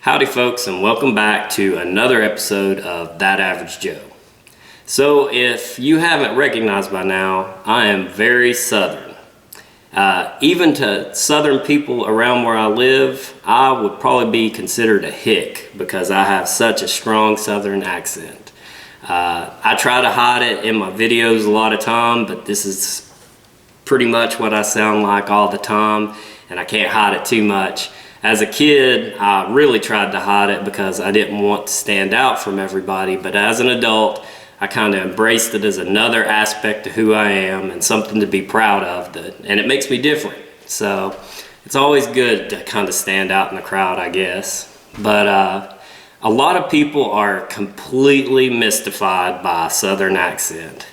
Howdy folks, and welcome back to another episode of That Average Joe. So if you haven't recognized by now, I am very Southern. Even to Southern people around where I live, I would probably be considered a hick because I have such a strong Southern accent. I try to hide it in my videos a lot of time, but this is pretty much what I sound like all the time, and I can't hide it too much. As a kid, I really tried to hide it because I didn't want to stand out from everybody, but as an adult, I kind of embraced it as another aspect of who I am and something to be proud of, and it makes me different. So it's always good to kind of stand out in the crowd, I guess. But a lot of people are completely mystified by a Southern accent.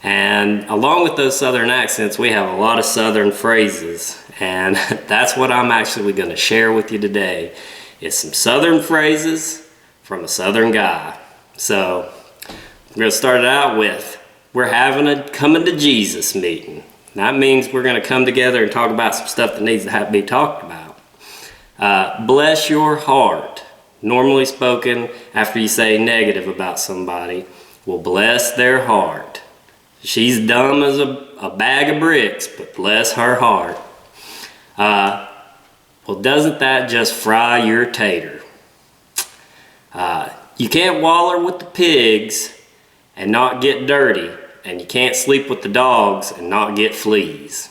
And along with those Southern accents, we have a lot of Southern phrases. And that's what I'm actually going to share with you today, is some Southern phrases from a Southern guy. So we're going to start it out with, we're having a coming to Jesus meeting. That means we're going to come together and talk about some stuff that needs to be talked about. Bless your heart. Normally spoken after you say negative about somebody, well, bless their heart. She's dumb as a bag of bricks, but bless her heart. Well, doesn't that just fry your tater? You can't waller with the pigs and not get dirty, and you can't sleep with the dogs and not get fleas.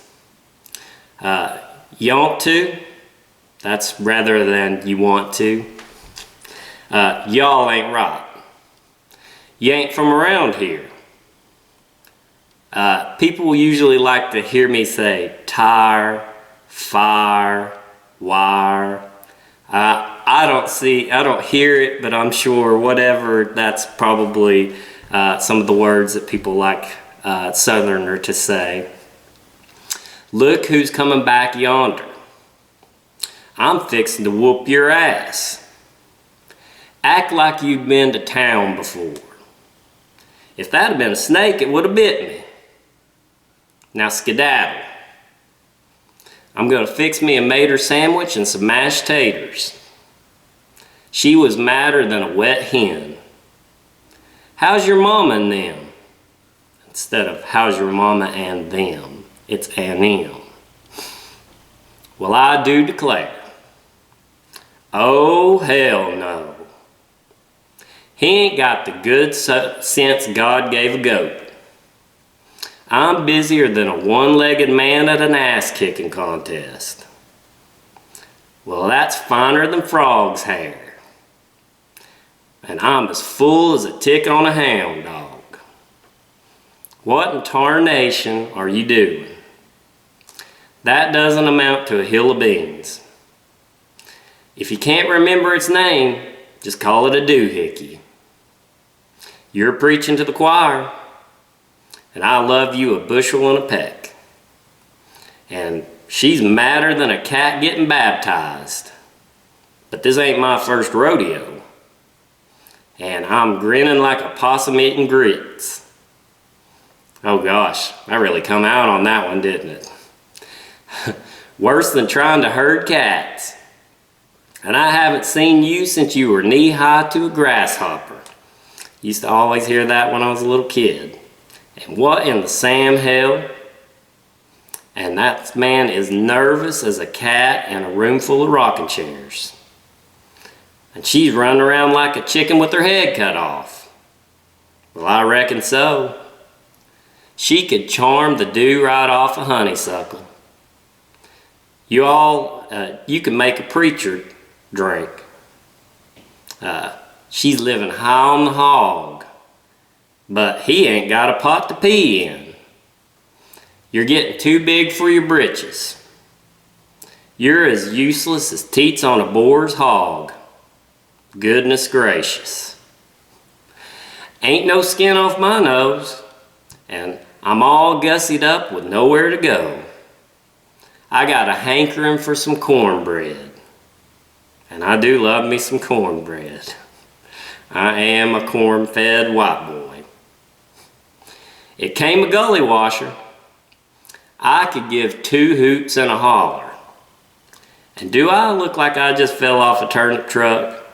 You want to? That's rather than you want to. Y'all ain't right. You ain't from around here. People usually like to hear me say tire, fire, wire. I don't hear it, but I'm sure whatever, that's probably some of the words that people like Southerner to say. Look who's coming back yonder. I'm fixing to whoop your ass. Act like you've been to town before. If that had been a snake, it would have bit me. Now skedaddle. I'm gonna fix me a mater sandwich and some mashed taters. She was madder than a wet hen. How's your mama and them? Instead of how's your mama and them, it's and them. Well, I do declare. Oh, hell no. He ain't got the good sense God gave a goat. I'm busier than a one-legged man at an ass-kicking contest. Well, that's finer than frog's hair. And I'm as full as a tick on a hound dog. What in tarnation are you doing? That doesn't amount to a hill of beans. If you can't remember its name, just call it a doohickey. You're preaching to the choir. And I love you a bushel and a peck. And she's madder than a cat getting baptized. But this ain't my first rodeo. And I'm grinning like a possum eating grits. Oh gosh, I really come out on that one, didn't it? Worse than trying to herd cats. And I haven't seen you since you were knee-high to a grasshopper. Used to always hear that when I was a little kid. And what in the Sam hell? And that man is nervous as a cat in a room full of rocking chairs. And she's running around like a chicken with her head cut off. Well, I reckon so. She could charm the dew right off a honeysuckle. You can make a preacher drink. She's living high on the hog. But he ain't got a pot to pee in. You're getting too big for your britches. You're as useless as teats on a boar's hog. Goodness gracious. Ain't no skin off my nose, and I'm all gussied up with nowhere to go. I got a hankering for some cornbread. And I do love me some cornbread. I am a corn-fed white boy. It came a gully washer. I could give 2 hoots and a holler. And do I look like I just fell off a turnip truck?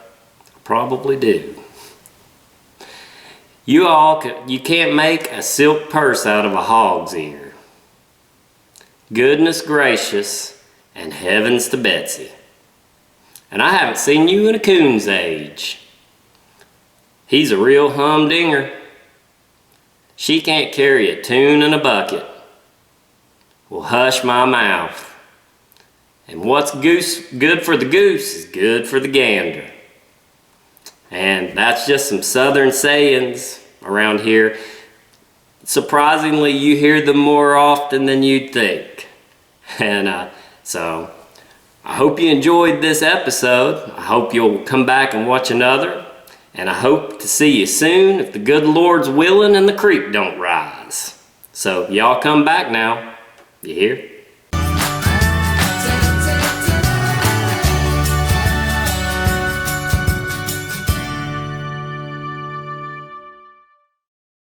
probably do. You can't make a silk purse out of a hog's ear. Goodness gracious, and heavens to Betsy. And I haven't seen you in a coon's age. He's a real humdinger. She can't carry a tune in a bucket. Well, hush my mouth. And what's good for the goose is good for the gander. And that's just some southern sayings around here. Surprisingly, you hear them more often than you'd think. And so I hope you enjoyed this episode. I hope you'll come back and watch another. And I hope to see you soon if the good Lord's willing and the creek don't rise. So y'all come back now. You hear?